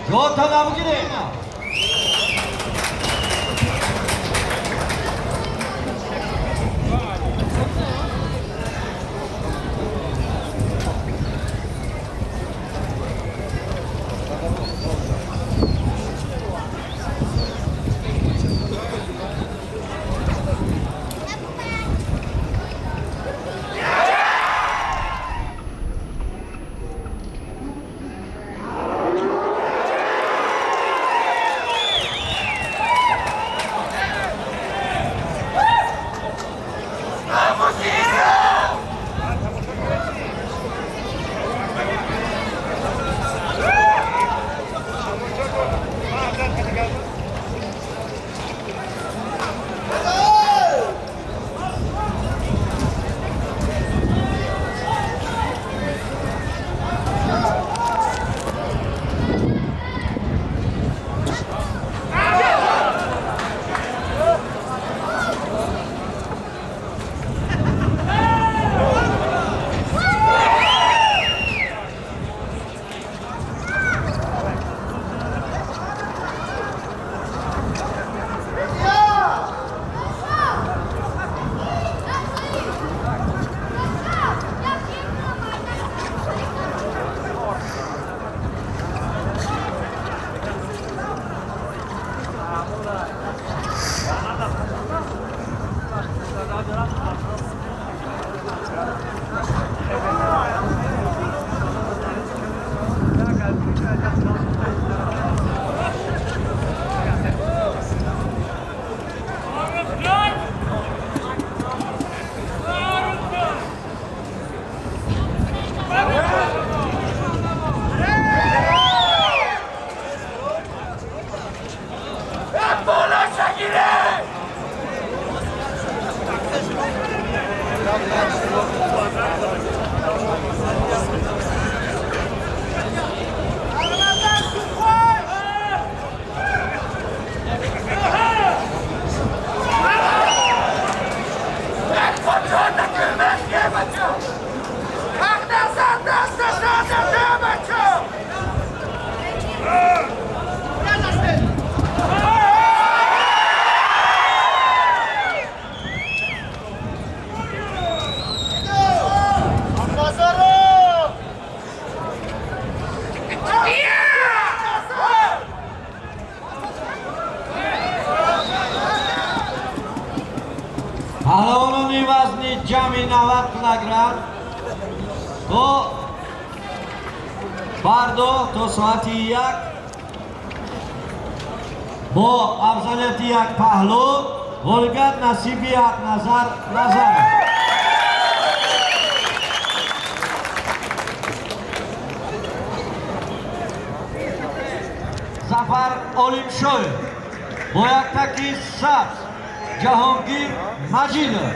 좋다 나무기네. Pahlavonning vazni jami 90 kilogramm. To bardo to soati yak. Bo afzaliyati yak pahlov, g'olibiyat nasibi yak Nazar. Zafar Olimshoyev. Bu yoqdagi sabz Jahongir Majidov.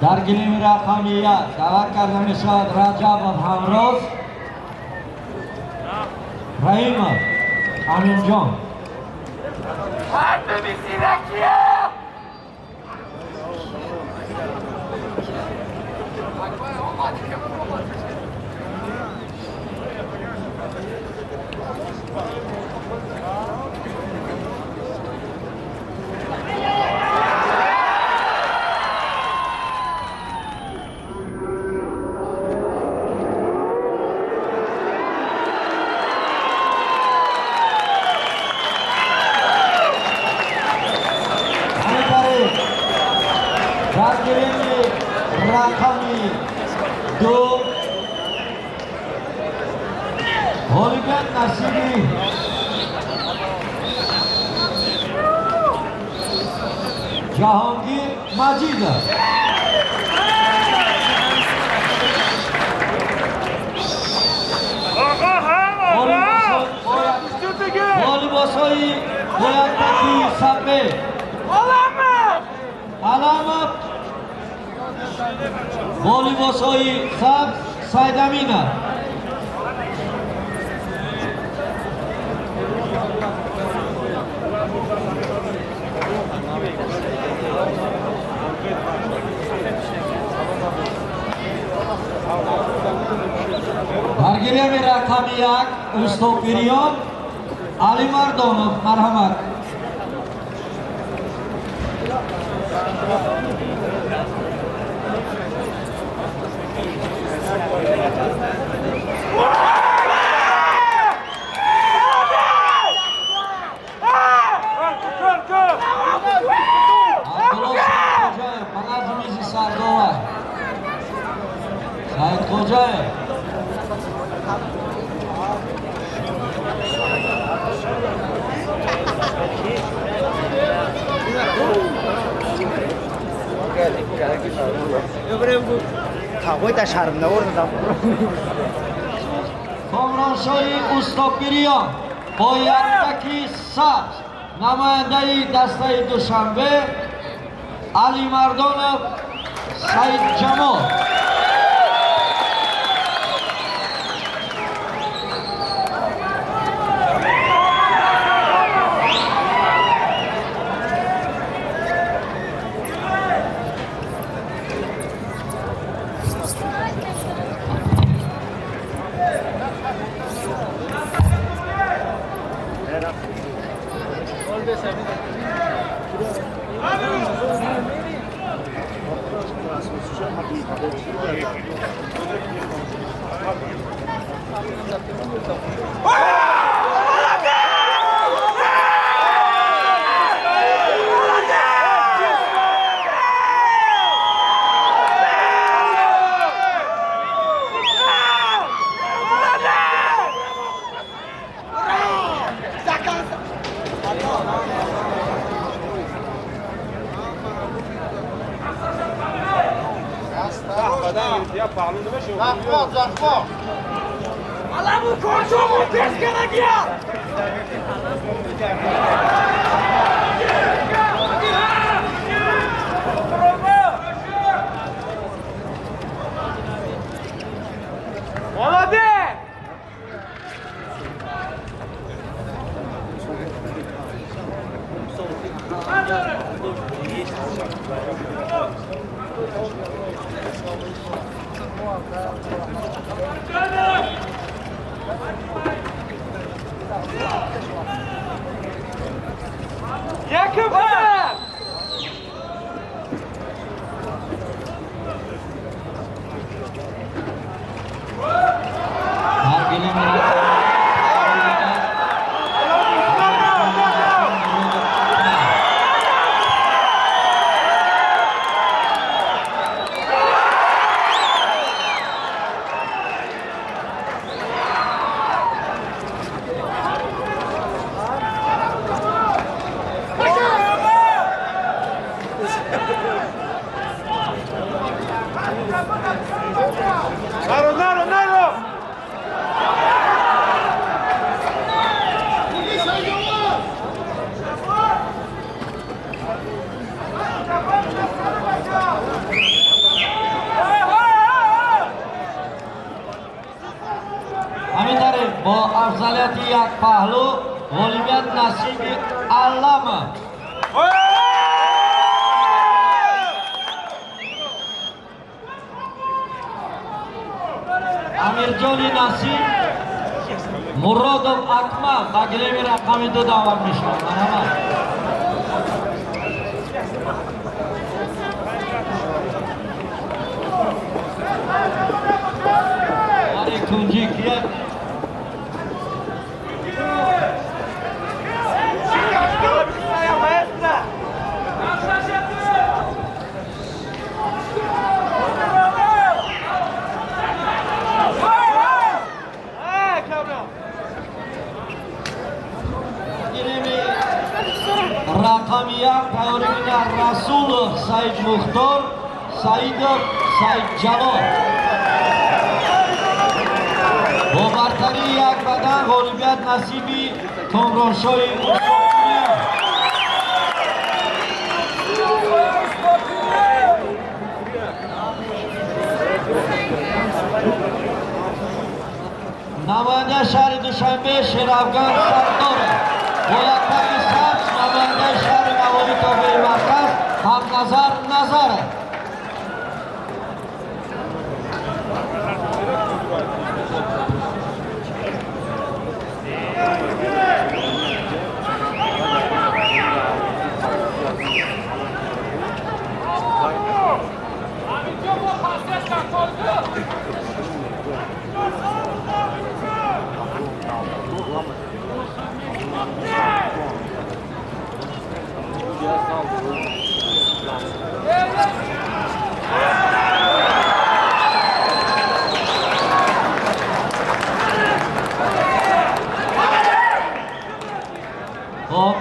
در گلیم رقمیت دعوت کرده میشود رجب همروز، رحیم امین جان. Rakami 2 g'olibiyat nasibi Jahongir Majidov. G'olibosoi bo'yatdagi Sabbe Alamov با لباس‌های سبز سیدامینه. در گریم رقم 1 استوپیریان علی مردانov مرحمت. Said Khojayev. Komranshoyi Ustopiriyon با یکتکی سبز نمایندهی دسته دوشنبه علی مردانov سعید جمال. Alamu koşumu tezgara gel. Молодец! Yakupov! با افضلیت یک پهلو غالبیت نصیب علامه امیرجانی نصیب مرادov اکمل با گلیم رقم 2 دعوت میشن. کنجی کیه رقم 1 تورین رسولov سعید مختار سعیدov سعید جلال با برتری یک بدن غالبیت نصیبی کامرانشاه استوپیریان. Namoyanda shahri Dushanbe Sherafgan Sardor. Bo'latdagi Sams Namoyanda shahri Ma'muriy tibbiy markaz Hamnazar Nazarov. Hop.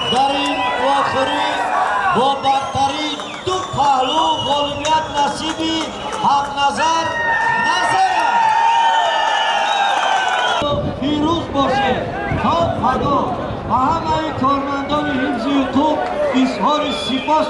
Dari Wakhri Bobatari Tuk Pahlu Goliat Nasibi Hamnazar Nazarov Firuz boshi Xalq Fado va hamma kormandon hifzi huquq izhori sipos